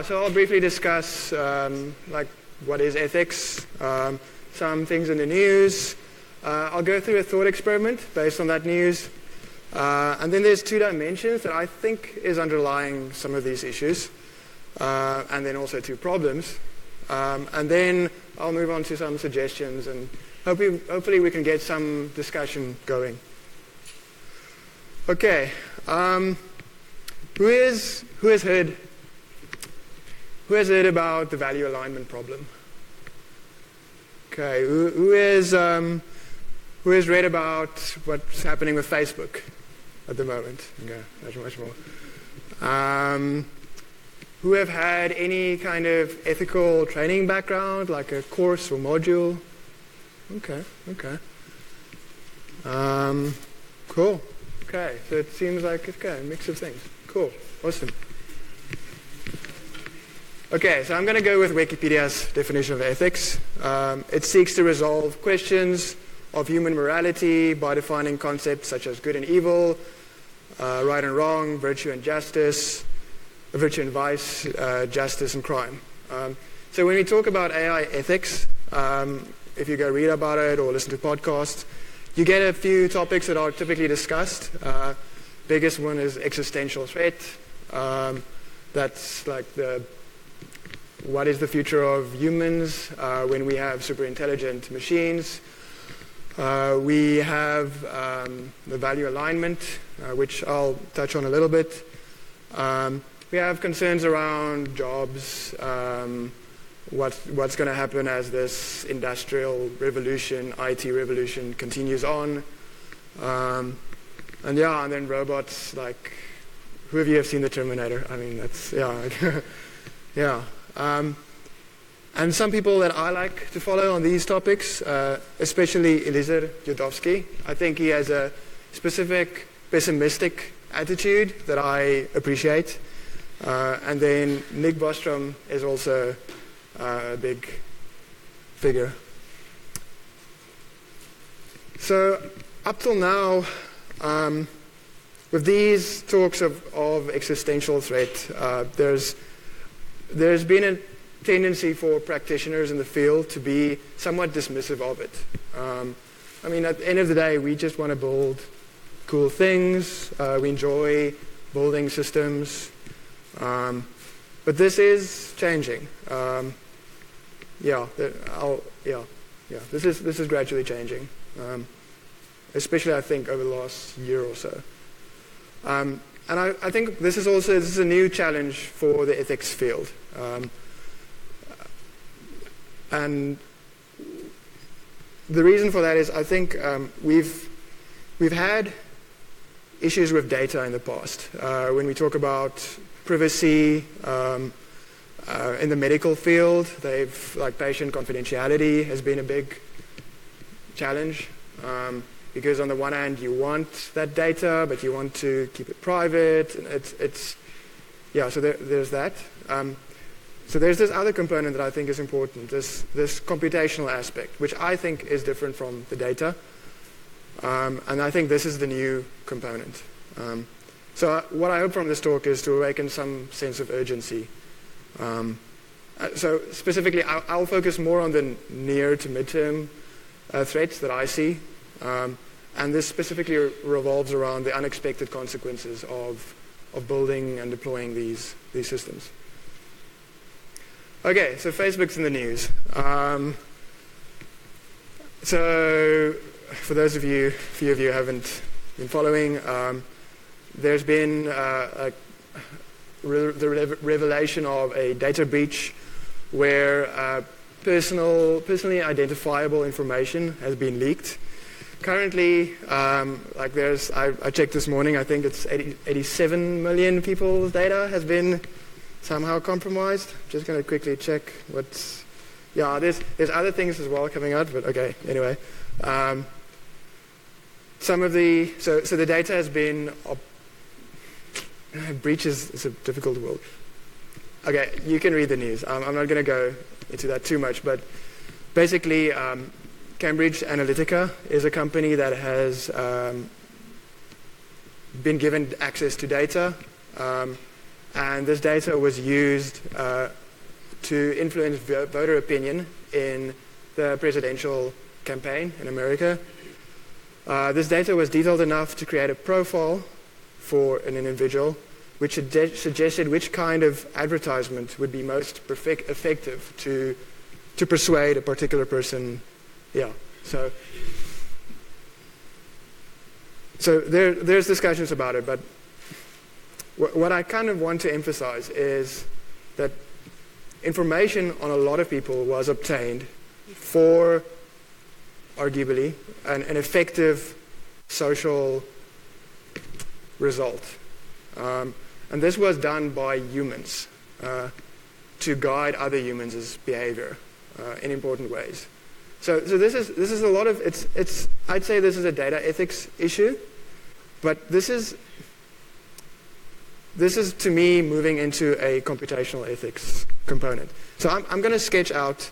So I'll briefly discuss like what is ethics, some things in the news. I'll go through a thought experiment based on that news. And then there's two dimensions that I think is underlying some of these issues. And then also two problems. And then I'll move on to some suggestions and hopefully we can get some discussion going. Okay. Who has heard about the value alignment problem? Okay, who has read about what's happening with Facebook at the moment? Okay, much more. Who have had any kind of ethical training background, like a course or module? Okay. Cool. Okay, so it seems like a mix of things. Cool, awesome. Okay, so I'm going to go with Wikipedia's definition of ethics. It seeks to resolve questions of human morality by defining concepts such as good and evil, right and wrong, virtue and justice, virtue and vice, justice and crime. So when we talk about AI ethics, if you go read about it or listen to podcasts, you get a few topics that are typically discussed. Biggest one is existential threat. That's like what is the future of humans when we have super intelligent machines? We have the value alignment, which I'll touch on a little bit. We have concerns around jobs, what's going to happen as this industrial revolution, IT revolution continues on. And then robots, like, who of you have seen the Terminator? I mean, that's, yeah. And some people that I like to follow on these topics, especially Eliezer Yudowski. I think he has a specific pessimistic attitude that I appreciate. And then Nick Bostrom is also a big figure. So up till now, with these talks of existential threat, there's been a tendency for practitioners in the field to be somewhat dismissive of it. I mean, at the end of the day, we just want to build cool things. We enjoy building systems. But this is changing. This is gradually changing. Especially, I think, over the last year or so. And I think this is a new challenge for the ethics field. And the reason for that is I think we've had issues with data in the past. When we talk about privacy in the medical field, patient confidentiality has been a big challenge. Because on the one hand, you want that data, but you want to keep it private. And so there's that. So there's this other component that I think is important, this computational aspect, which I think is different from the data. And I think this is the new component. So what I hope from this talk is to awaken some sense of urgency. So specifically, I'll focus more on the near to midterm threats that I see. And this specifically revolves around the unexpected consequences of building and deploying these systems. Okay, so Facebook's in the news. So for those of you, few of you haven't been following, there's been the revelation of a data breach where personally identifiable information has been leaked. Currently, I checked this morning, I think it's 87 million people's data has been somehow compromised. Just going to quickly check there's other things as well coming out, but okay, anyway. So the data has been, breach is a difficult word. Okay, you can read the news. I'm not going to go into that too much, but basically, Cambridge Analytica is a company that has been given access to data And this data was used to influence voter opinion in the presidential campaign in America. This data was detailed enough to create a profile for an individual, which suggested which kind of advertisement would be most effective to persuade a particular person. Yeah, so there's discussions about it, but what I kind of want to emphasize is that information on a lot of people was obtained for, arguably, an effective social result. And this was done by humans to guide other humans' behavior in important ways. So this is a lot of it's I'd say this is a data ethics issue, but this is to me moving into a computational ethics component. So I'm going to sketch out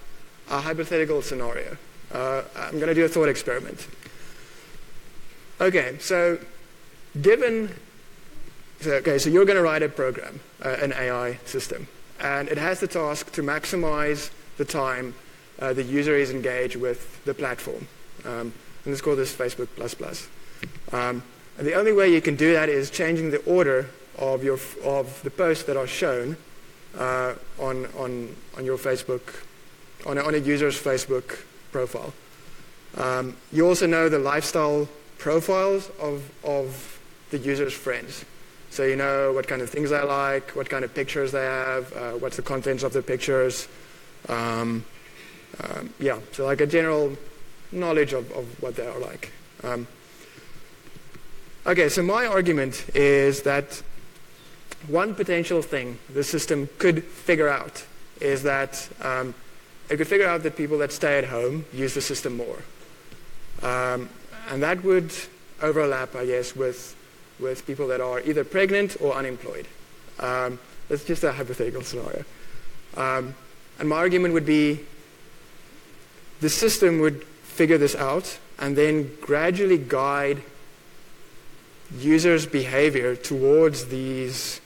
a hypothetical scenario. I'm going to do a thought experiment. Okay, so so you're going to write a program, an AI system, and it has the task to maximize the time the user is engaged with the platform. And let's call this Facebook++. And the only way you can do that is changing the order of the posts that are shown on your Facebook, on a user's Facebook profile. You also know the lifestyle profiles of the user's friends. So you know what kind of things they like, what kind of pictures they have, what's the contents of the pictures. Yeah, so like a general knowledge of what they are like. Okay, so my argument is that one potential thing the system could figure out is that it could figure out that people that stay at home use the system more. And that would overlap, I guess, with people that are either pregnant or unemployed. That's just a hypothetical scenario. And my argument would be the system would figure this out and then gradually guide users' behavior towards these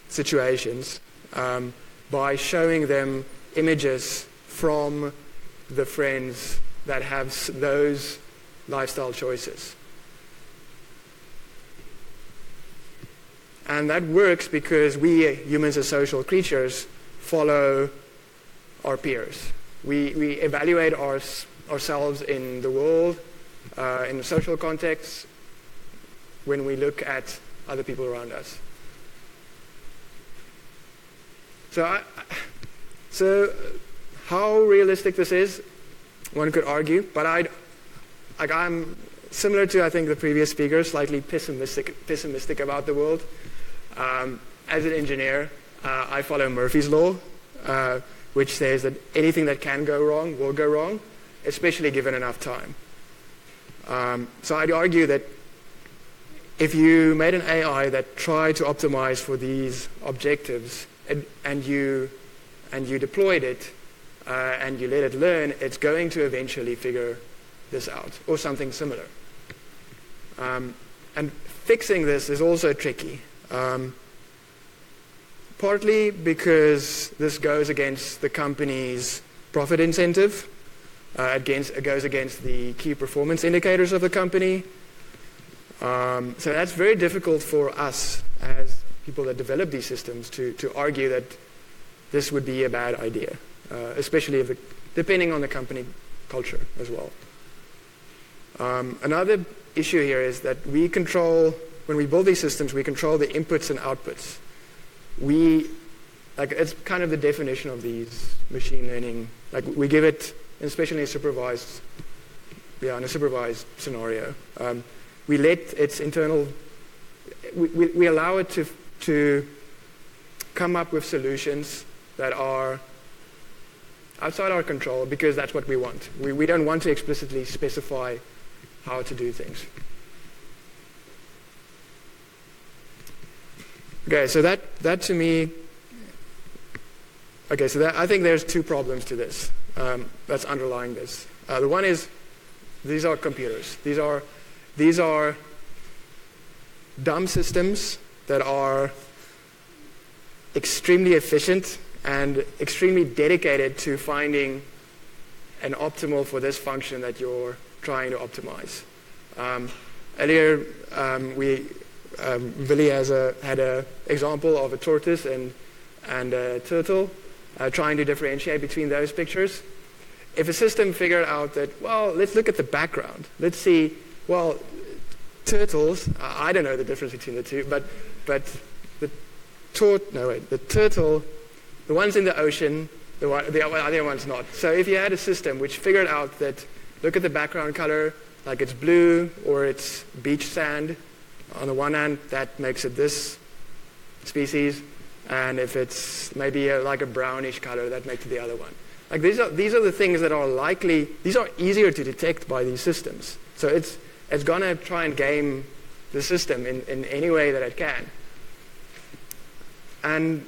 situations by showing them images from the friends that have those lifestyle choices. And that works because we humans as social creatures follow our peers. We evaluate ourselves in the world, in the social context, when we look at other people around us. So how realistic this is, one could argue, but I'm similar to, I think, the previous speaker, slightly pessimistic about the world. As an engineer, I follow Murphy's Law, which says that anything that can go wrong will go wrong, especially given enough time. So I'd argue that if you made an AI that tried to optimize for these objectives and you deployed it and you let it learn, it's going to eventually figure this out or something similar. And fixing this is also tricky. Partly because this goes against the company's profit incentive, it goes against the key performance indicators of the company. So that's very difficult for us as people that develop these systems to argue that this would be a bad idea, especially depending on the company culture as well. Another issue here is that when we build these systems, we control the inputs and outputs. It's kind of the definition of these machine learning. Like we give it, especially in a supervised scenario, we let its internal, we allow it to come up with solutions that are outside our control because that's what we want. We don't want to explicitly specify how to do things. Okay, so that to me, okay, so I think there's two problems to this that's underlying this. The one is these are computers. These are dumb systems that are extremely efficient and extremely dedicated to finding an optimal for this function that you're trying to optimize. Earlier, Willy had an example of a tortoise and a turtle, trying to differentiate between those pictures. If a system figured out that, well, let's look at the background. Let's see, well, turtles, I don't know the difference between the two, but the turtle, the one's in the ocean, the other one's not. So if you had a system which figured out that, look at the background color, like it's blue or it's beach sand, on the one hand, that makes it this species, and if it's maybe like a brownish color, that makes it the other one. Like these are the things that are likely, these are easier to detect by these systems. So it's going to try and game the system in any way that it can. And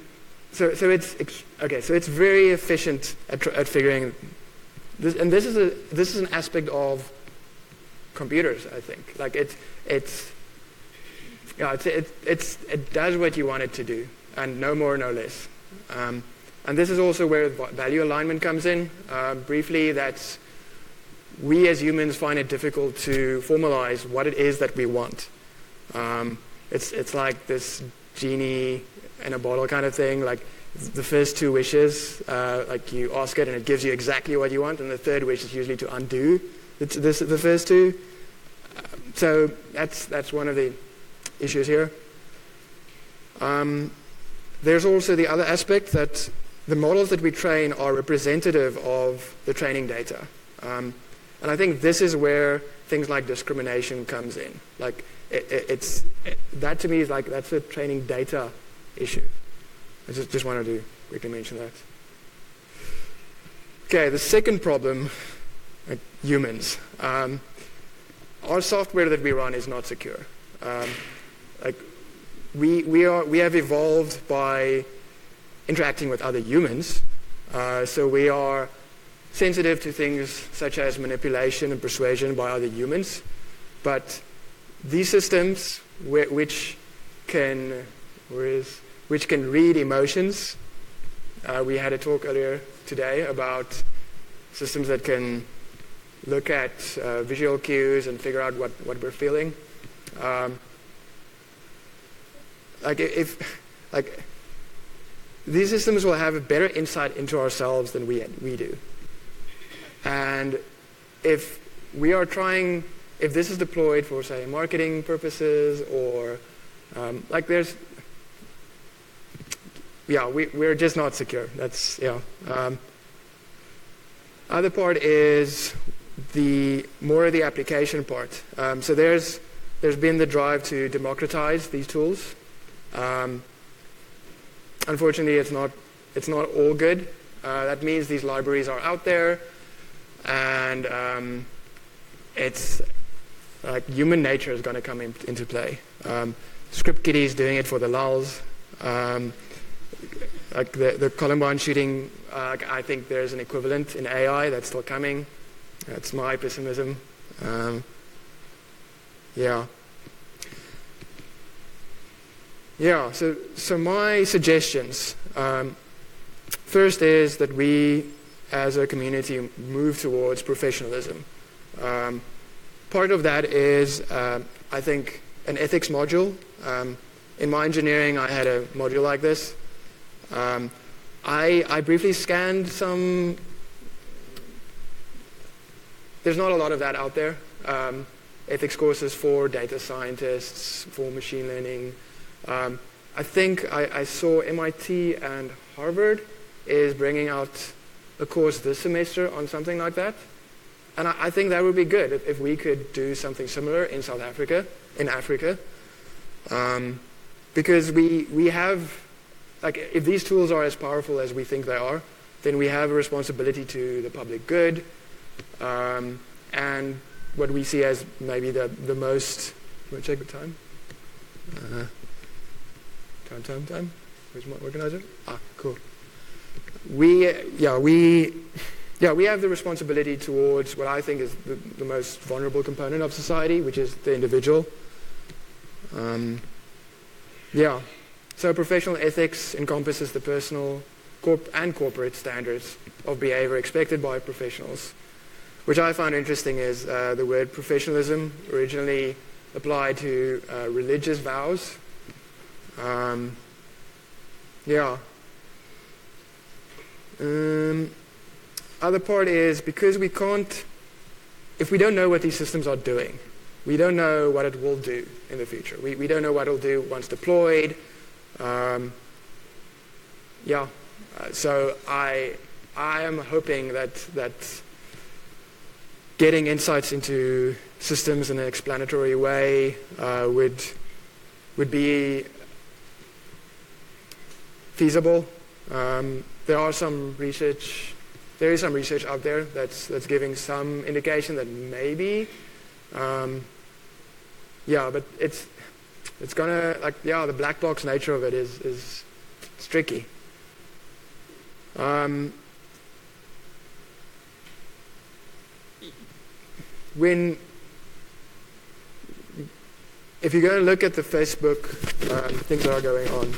so it's very efficient at figuring this, and this is an aspect of computers, I think. Like it does what you want it to do, and no more, no less. And this is also where value alignment comes in. Briefly, that's we as humans find it difficult to formalize what it is that we want. It's like this genie in a bottle kind of thing. Like the first two wishes, like you ask it and it gives you exactly what you want, and the third wish is usually to undo the first two. So that's one of the issues here. There's also the other aspect that the models that we train are representative of the training data. And I think this is where things like discrimination comes in. Like that to me is like, that's a training data issue. I just wanted to quickly mention that. Okay, the second problem, like humans. Our software that we run is not secure. Like we have evolved by interacting with other humans, so we are sensitive to things such as manipulation and persuasion by other humans. But these systems, which can read emotions, we had a talk earlier today about systems that can look at visual cues and figure out what we're feeling. These systems will have a better insight into ourselves than we do. And if this is deployed for, say, marketing purposes, or we're just not secure. That's other part is more of the application part. So there's been the drive to democratize these tools. Unfortunately, it's not all good. That means these libraries are out there, and it's like human nature is going to come into play. Script kiddies doing it for the lulz. Like the Columbine shooting, I think there's an equivalent in AI that's still coming. That's my pessimism. So my suggestions. First is that we, as a community, move towards professionalism. Part of that is, I think, an ethics module. In my engineering, I had a module like this. I briefly scanned some. There's not a lot of that out there. Ethics courses for data scientists, for machine learning. I think I saw MIT and Harvard is bringing out a course this semester on something like that. And I think that would be good if we could do something similar in South Africa, because we have, like, if these tools are as powerful as we think they are, then we have a responsibility to the public good, and what we see as maybe the most. Want to check the time? Time. Where's my organizer? Cool. We have the responsibility towards what I think is the most vulnerable component of society, which is the individual. So professional ethics encompasses the personal and corporate standards of behavior expected by professionals. Which I found interesting is the word professionalism originally applied to religious vows. Other part is because we can't, if we don't know what these systems are doing, we don't know what it will do in the future. We don't know what it'll do once deployed. So I am hoping that getting insights into systems in an explanatory way would be feasible. There is some research out there that's giving some indication that maybe, but it's gonna the black box nature of it is it's tricky. If you're going to look at the Facebook things that are going on,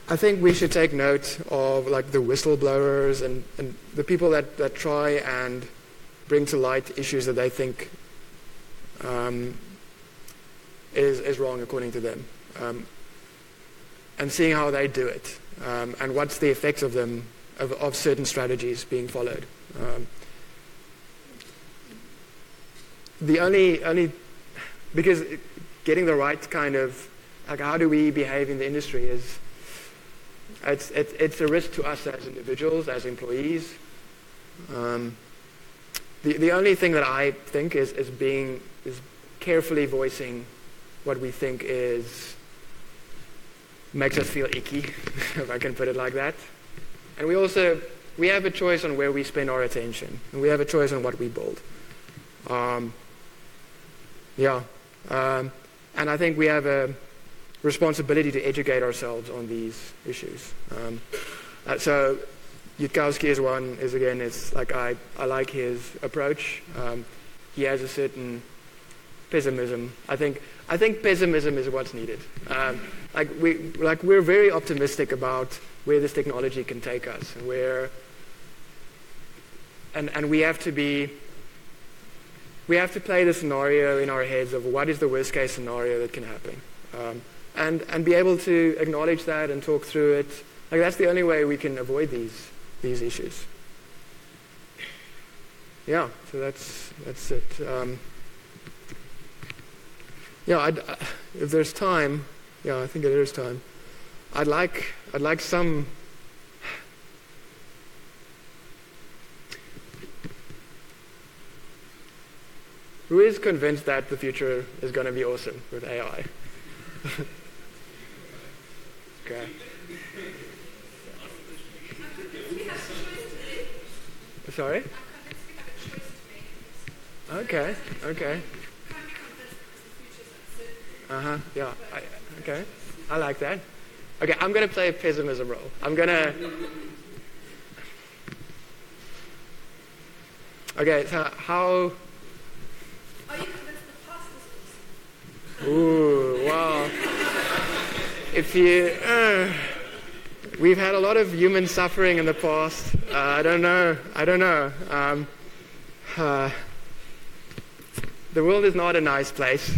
I think we should take note of the whistleblowers and the people that try and bring to light issues that they think is wrong according to them, and seeing how they do it, and what's the effects of them of certain strategies being followed. The only because getting the right kind of how do we behave in the industry is it's a risk to us as individuals, as employees. The only thing that I think is carefully voicing what we think makes us feel icky, if I can put it like that. And we have a choice on where we spend our attention, and we have a choice on what we build. And I think we have a responsibility to educate ourselves on these issues. So Yutkowski I like his approach. He has a certain pessimism. I think pessimism is what's needed. We're very optimistic about where this technology can take us, and we have to play the scenario in our heads of what is the worst case scenario that can happen, and be able to acknowledge that and talk through it. That's the only way we can avoid these issues. So that's it. If there's time, I think there is time. I'd like some. Who is convinced that the future is going to be awesome with AI? Okay. Sorry? Okay. Yeah. Okay. I like that. Okay, I'm going to play a pessimism role. Okay, so how... Are you convinced the past is awesome? Ooh, wow. We've had a lot of human suffering in the past. I don't know. The world is not a nice place.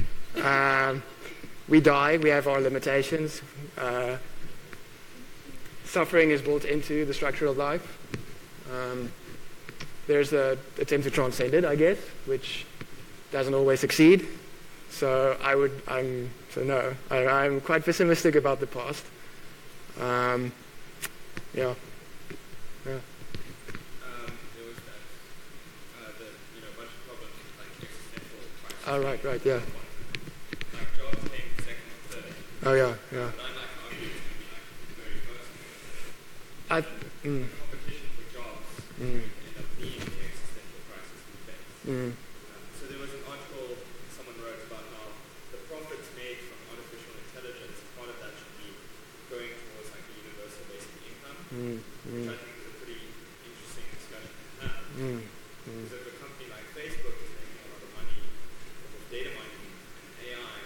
We die. We have our limitations. Suffering is built into the structure of life. There's an attempt to transcend it, I guess, which doesn't always succeed. So I'm quite pessimistic about the past. There was that, bunch of problems like existential crisis. Oh, right, yeah. Like jobs came second or third. Oh, yeah. But I'd like to argue it's going to be very first. The competition for jobs end up being the existential crisis we face. So there was an article someone wrote about how the profits made from artificial intelligence, part of that should be going towards like a universal basic income, which I think is a pretty interesting discussion to have. Because if a company like Facebook is making a lot of money with data mining and AI,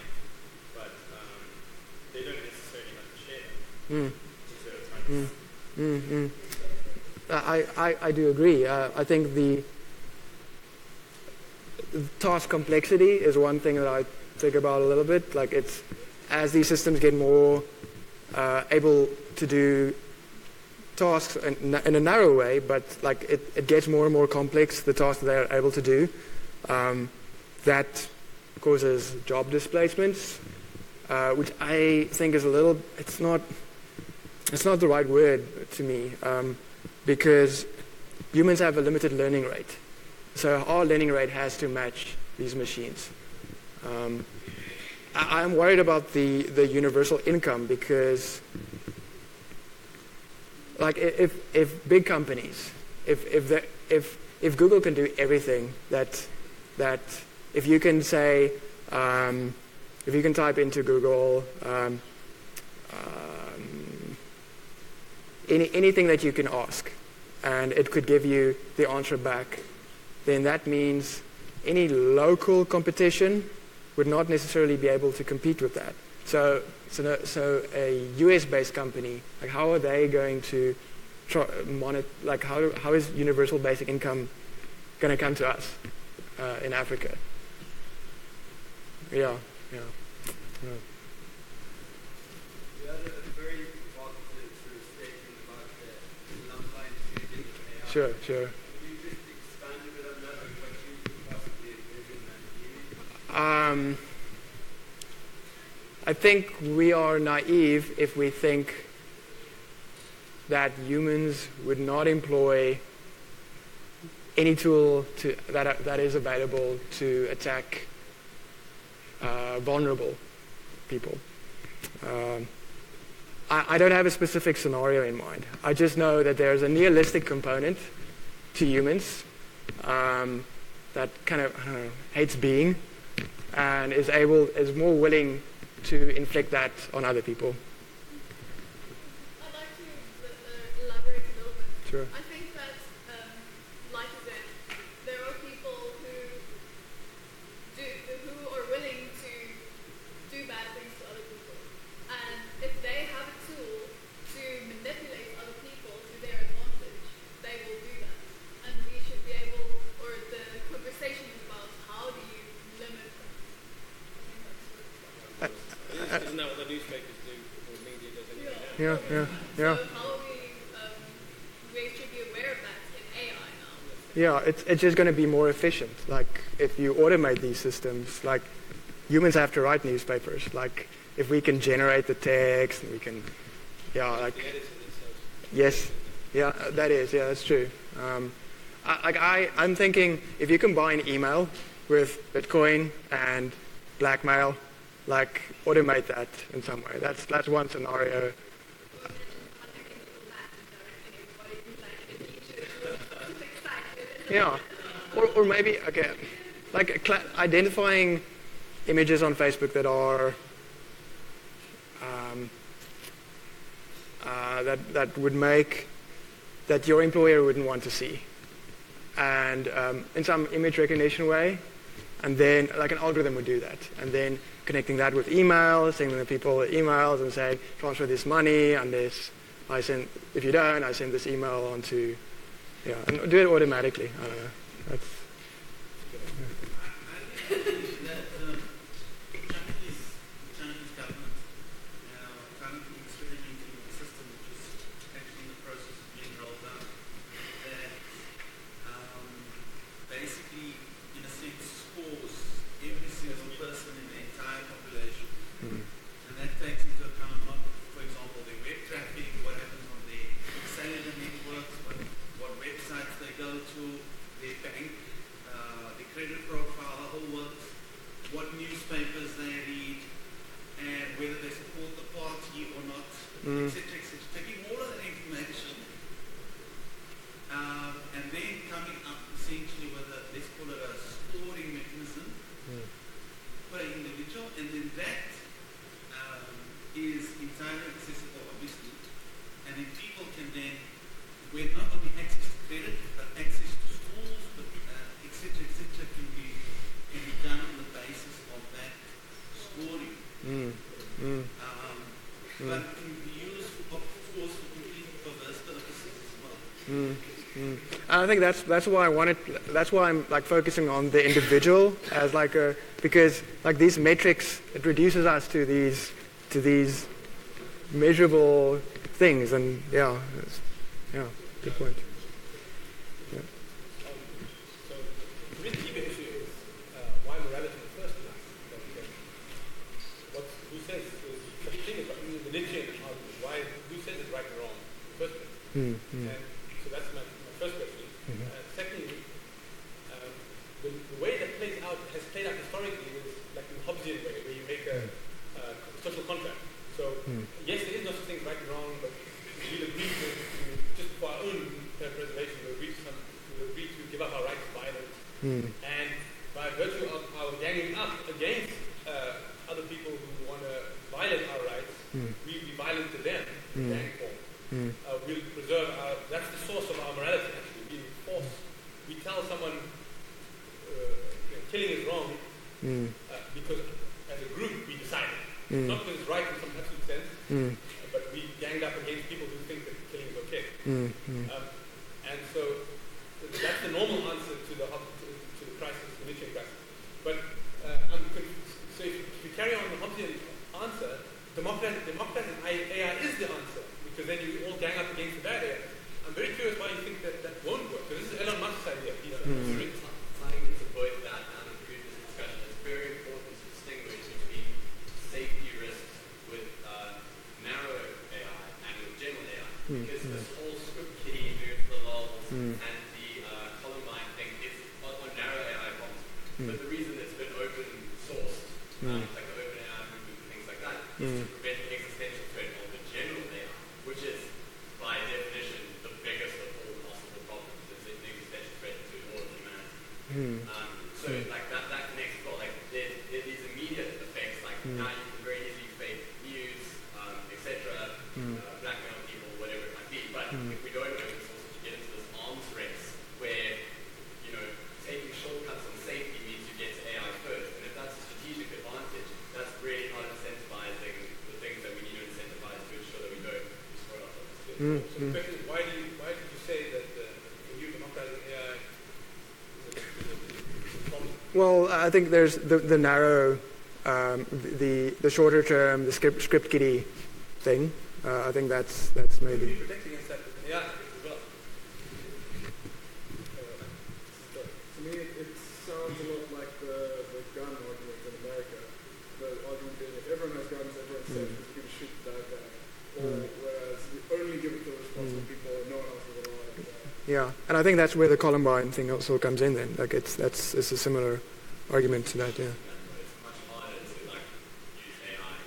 Mm. to Mm. Mm. Mm. I do agree. I think the task complexity is one thing that I think about a little bit. Like it's as these systems get more able to do tasks in a narrow way, but like it gets more and more complex, the tasks that they're able to do. That causes job displacements, which I think is a little, it's not the right word to me, because humans have a limited learning rate. So our learning rate has to match these machines. I'm worried about the universal income because, like, if big companies, if Google can do everything that if you can say, if you can type into Google anything that you can ask, and it could give you the answer back, then that means any local competition would not necessarily be able to compete with that. So a US-based company, like how are they going to monitor? Like how is universal basic income going to come to us in Africa? Yeah. You had a very positive sort of statement about the online fusion of AI. Sure. Can you just expand a bit on that and what you could possibly envision and use? I think we are naive if we think that humans would not employ any tool that is available to attack vulnerable people. I don't have a specific scenario in mind. I just know that there's a nihilistic component to humans that kind of hates being and is more willing to inflict that on other people. I'd like to elaborate a little bit. Sure. I think that, like you said, there are people who are willing to do bad things to other people, and if they have a tool to manipulate other people to their advantage, they will do that. And we should be able, or the conversation is about how do you limit that. I think that's what Isn't that what the newspapers do, or media does anyway? Yeah. So how we should be aware of that in AI now. Yeah, it's just going to be more efficient. Like if you automate these systems, like humans have to write newspapers. Like if we can generate the text, and we can, like The editing themselves. yes, that's true. I'm thinking if you combine email with Bitcoin and blackmail, like automate that in some way. That's one scenario. Yeah, or maybe again, like identifying images on Facebook that are that would make that your employer wouldn't want to see, and in some image recognition way, and then like an algorithm would do that, and then connecting that with email, sending the people emails and saying transfer this money and this. If you don't, I send this email on to. Yeah, and do it automatically. I don't know. That's. I think that Chinese government currently experimenting with a system which is actually in the process of being rolled out that basically, in a sense, scores every single person in the entire population. And that takes into account not, for example, their web traffic, what happens on their cellular networks, what websites they go to, their bank, their credit profile, the whole works, what newspapers they read, and whether they support the party or not, etc., etc. Taking all of that information and then coming up essentially with a, let's call it a scoring mechanism for an individual, and then that is entirely accessible, obviously, and then people can then, with not only access to credit, but access to schools, but etc., can be done on the basis of that scoring. But it can be used for Mm, mm. And I think that's why that's why I'm like focusing on the individual as like a, because like these metrics, it reduces us to these measurable things, and yeah, good point. Yeah. So the really key issue is why morality in the first place. Who says such a thing about the Nietzschean argument? Who says it's right and wrong in the first place? Mm, mm. And so that's my first question. Secondly, the way that has played out historically is like in the Hobbesian way, where you make a social contract. So yes, there is no such thing as right and wrong, but we'll agree to just for our own preservation, we'll agree to give up our right to violence. And by virtue of our ganging up against other people who want to violate our rights, we'll be violent to them in gang form. We'll preserve that's the source of our morality actually, being forced. We tell someone killing is wrong because as a group we decided. Not because it's right in some absolute sense, but we ganged up against people who think that killing is okay. And so that's the normal answer to the crisis, the Nietzschean crisis. But so if you carry on the Hobbesian answer, democratizing AI is the answer, because then you all gang up against the bad AI. I'm very curious why you think that won't work, because this is Elon Musk's idea. Tying into both that and the previous discussion, it's very important to distinguish between safety risks with narrow AI and with general AI, because this whole script kiddie move to the levels and the Columbine thing is on narrow AI problems. But the reason it's been open sourced, like the open AI movement and things like that, is to prevent the existential threat of the general AI, which is by definition the biggest of all possible problems. It's an existential threat to all of humanity. So like that connects well. Like there's these immediate effects, like now you can very easily fake news, etc., blackmail people, whatever it might be. But if we don't open source, you get into this arms race where taking shortcuts on safety means you get to AI first, and if that's a strategic advantage, that's really not incentivizing the things that we need to incentivize to ensure that we don't destroy ourselves. So the question is, why did you say that for you democratizing AI is a problem? Well, I think there's the narrow, the shorter term, the script kiddie thing. I think that's maybe. Protect against that with AI as well. To me, it sounds a lot like the gun argument in America. The argument being if everyone has guns, everyone's safe, because you can shoot the bad guy. Or whereas you only give it to responsible people and no one else is allowed to die. Yeah, and I think that's where the Columbine thing also comes in. Then, like it's a similar argument to that. Yeah. It's much harder to use AI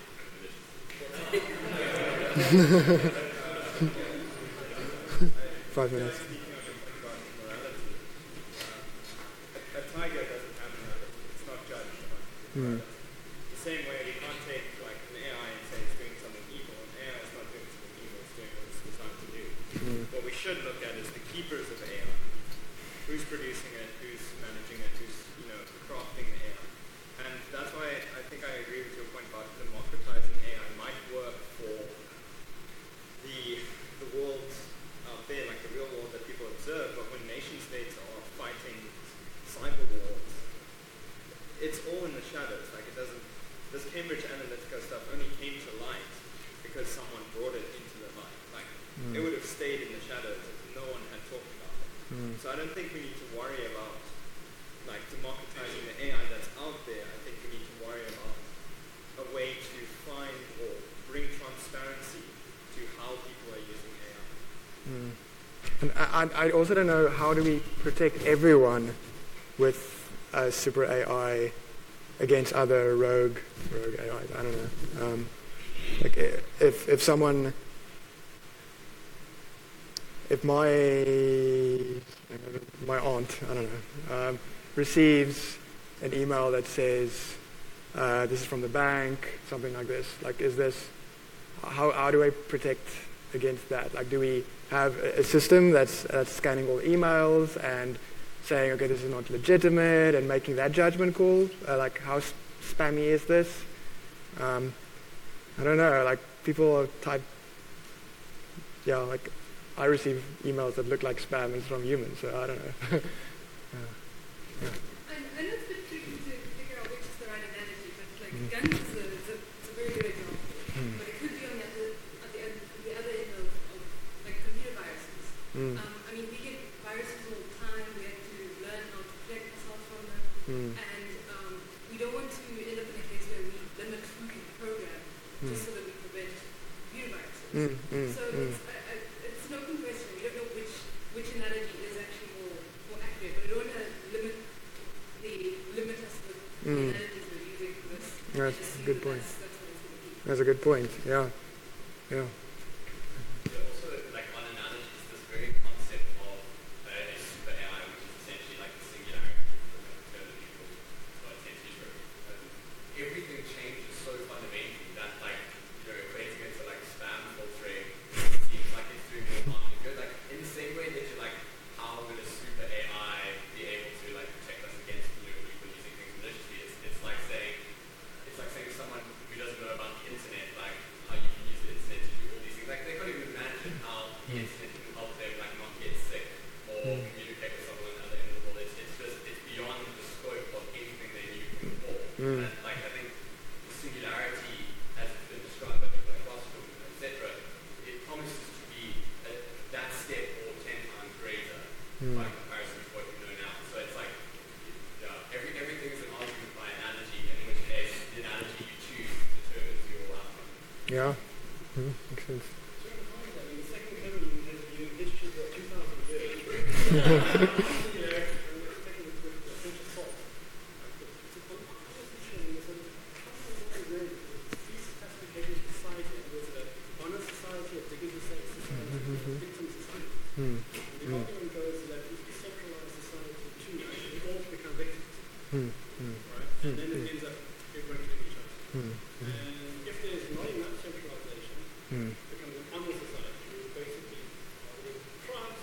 in 5 minutes. A tiger doesn't have another. It's not judged. The same way you can't take like an AI and say it's doing something evil. An AI is not doing something evil. It's doing what it's designed to do. What we should look at is the keepers of AI. Who's producing it? Who's managing it? Who's crafting the AI? And that's why I think I agree with your point about democratizing AI might work for the world out there, like the real world that people observe, but when nation states are fighting cyber wars, it's all in the shadows. Like it doesn't, this Cambridge Analytica stuff only came to light because someone brought it into the light. Like it would have stayed in the shadows if no one had talked about it. So I don't think we need to worry about like democratizing the AI that's out there. I think we need to worry about a way to find or bring transparency to how people are using AI. And I also don't know, how do we protect everyone with super AI against other rogue AIs? I don't know. Like if someone, if my aunt, I don't know, receives an email that says this is from the bank, something like this. Like, is this? How do I protect against that? Like, do we have a system that's scanning all emails and saying, okay, this is not legitimate, and making that judgment call? Like, how spammy is this? I don't know. Like, people type, yeah, like I receive emails that look like spam and it's from humans, so I don't know. I know it's a bit tricky to figure out which is the right analogy, but like guns is a very good example. But it could be on the other end of like computer viruses. I mean, we get viruses all the time. We have to learn how to protect ourselves from them, and we don't want to end up in a case where we limit who can program just so that we prevent computer viruses. So it's an open question. We don't know which analogy is actually more accurate, but we don't want to limit us with the analogies we're using for this. That's a good point. That's what it's going to be. That's a good point. Yeah. Also, like one analogy is this very concept of a super AI, which is essentially like the singularity in terms of people who are essentially true. Everything changes so fundamentally that like equating it to like spam filtering seems like it's doing more harm than good. Like in the same way that you're like, how will a super AI be able to like protect us against people using things maliciously? It's like saying someone who doesn't know about the internet, like how you can use the internet to do all these things. Like they can't even imagine how the internet can help them like not get sick or communicate with someone at the other end of the world. It's beyond the scope of anything they knew before. And like I think the singularity, as it's been described by people like Russell, etc., it promises to be that step or 10 times greater by comparison to what we know now. So it's like everything is an argument by analogy, in which case the analogy you choose determines your outcome. Yeah. Makes sense. The second coming has been in history for 2,000 years. Singularity, and it's taken with essential fault. It's a composition, it's a classification society, and there's an honor society, a dignity society, a victim society. The argument goes that if you centralize society too much, we all become victims. Right? And then it ends up everybody killing each other. And if there's not enough centralization, it becomes an honor society. We basically tribes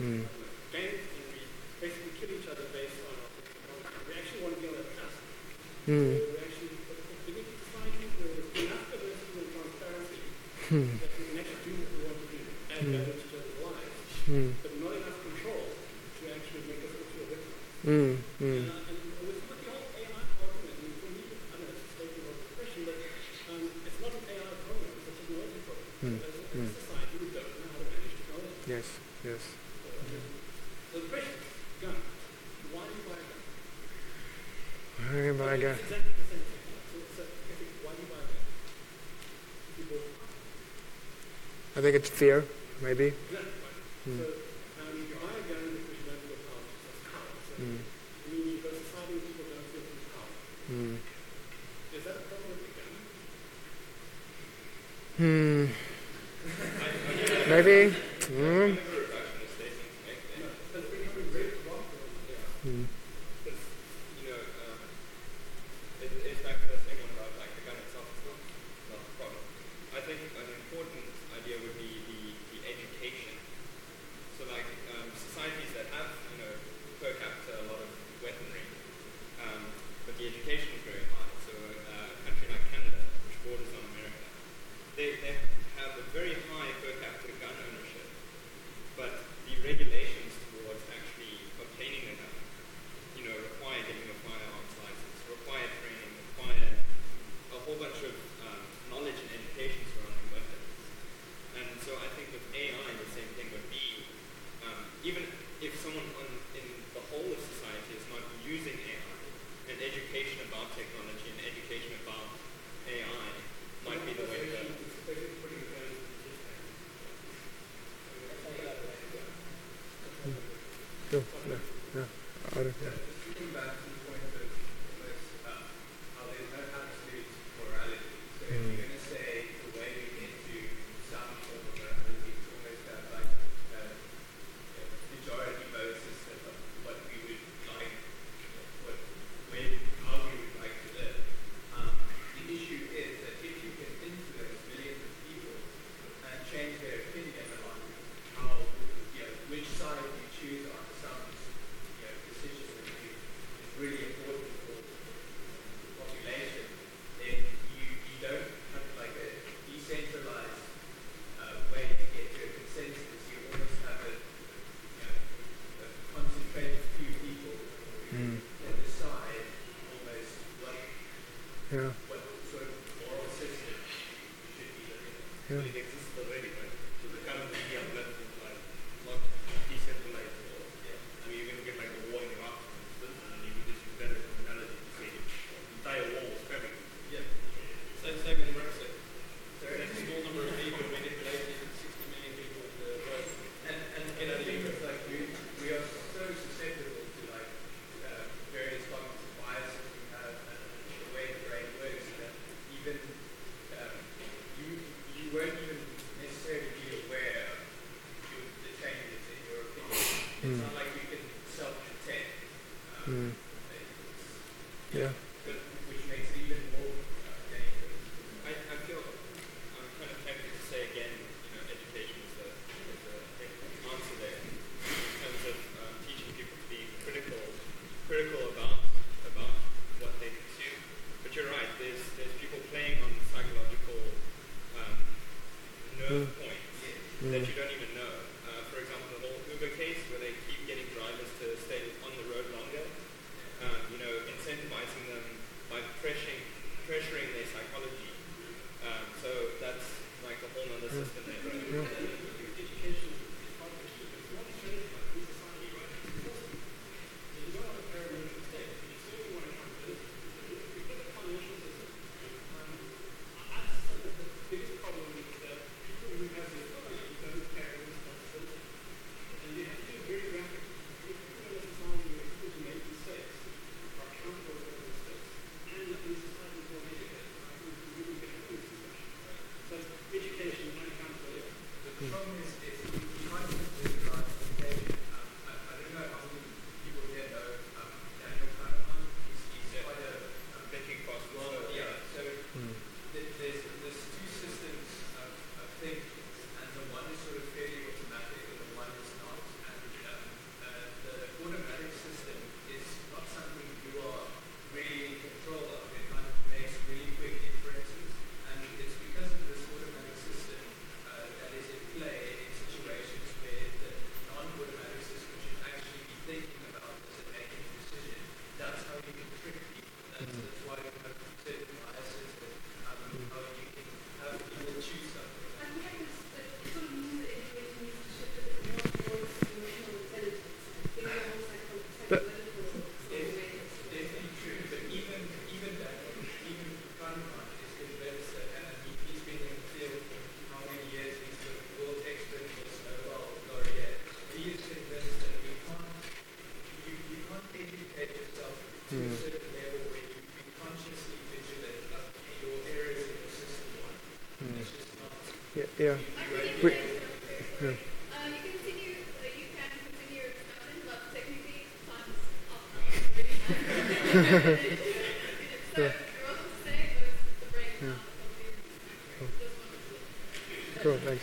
and gangs, and we basically kill each other based on our technology. We actually want to be on that trust. So we actually dignity society where there's enough diversity and transparency that we can actually do what we want to do, add value to each other's lives, but not enough control to actually make us all feel victims. And with the whole AI argument, I mean, for me, I don't know, it's a statement of the question, but it's not an AI problem, it's a technology problem. As a society, we don't know how to manage technology. Yes. So the question is, gun, why do you buy a gun? It's Exactly the same thing. So why do you buy a gun? You bought it. I think it's fear, maybe. Exactly. So you buy a gun because you don't feel powerful. That's power. So I mean, you've got a society where people don't feel power. Is that a problem with the gun? Maybe. That's becoming very provocative. Because, it's back to the same one about like the gun itself is not the problem. I think an important idea would be the education. So like societies that have, per capita a lot of weaponry, but the education is very high. So a country like Canada, which borders on America, they have a very high per capita gun ownership, but the regulations towards actually obtaining a gun, require getting a firearms license, require training, require a whole bunch of knowledge and education surrounding weapons. And so I think with AI, the same thing would be, even if someone in the whole of society is not using AI, an education about technology and education about AI might be the way to go. Thinking back to the point of how there's no absolute morality. So if you're going to say the way we get to some form of morality is almost like majority vote system of what we would like, how we would like to live. The issue is that if you can influence millions of people and change their opinion on how, which side you choose on some decisions that you Yeah. it exists already, right? So the kind of media platform is like not decentralized at all. I mean, you're going to get like a war in Iraq, for instance, and you can just use that as an analogy to say the entire wall was fabricated. Yeah. Same in Brexit. There is a small number of people manipulating 60 million people to vote. And I think it's like we are so susceptible to like various cognitive biases we have and the way the brain works that even you won't even necessarily be aware of the changes in your opinion. It's not like you can self-detect. Yeah. Which makes it even more dangerous. I feel I'm kind of tempted to say again, education is the answer there in terms of teaching people to be critical about what they consume. But you're right. There's people playing on psychological nerve points that you don't even know. For example, the whole Uber case where they keep getting drivers to stay on the road longer. Incentivizing them by pressuring their psychology. So that's like a whole other system there, right? Education is part of it. It's not training like this society, right? You don't have a paramilitary state. You certainly want to counter this. You've got a financial system. I think that the biggest problem is that people who have the authority don't carry responsibility. And you have to do it very rapidly. If you're in a society where people who make mistakes are accountable for those mistakes, and in society is more educated, I think we really get into this discussion. So education and accountability. The problem is you can't just do it right education. I don't know how many people here know Daniel Kahneman. He's quite a Making fast well, yeah. So there's two systems of thinking, and the one is sort of fairly automatic, and the one is not. And the automatic system is not something you are really in control of. It kind of makes really quick inferences, and it's because of this automatic system that is in play in situations where the non-automatic system should actually be thinking about this and making a decision. That's how you can trick people. That's why you have certain biases and how you can have people choose something. And we have this sort of means that education needs to shift a bit more towards emotional intelligence, being more psychological sort of way. Definitely true, but even that, even Kahneman is convinced that, and he's been in the field for how many years, he's the world expert for Nobel laureate. He is convinced that you can't educate yourself to a certain level where you be consciously vigilant of your areas in your system one. It's just not. Yeah. You can continue your discussion, but technically time is up now. So you're welcome to stay, but the break now. Just wanted to Cool, thanks.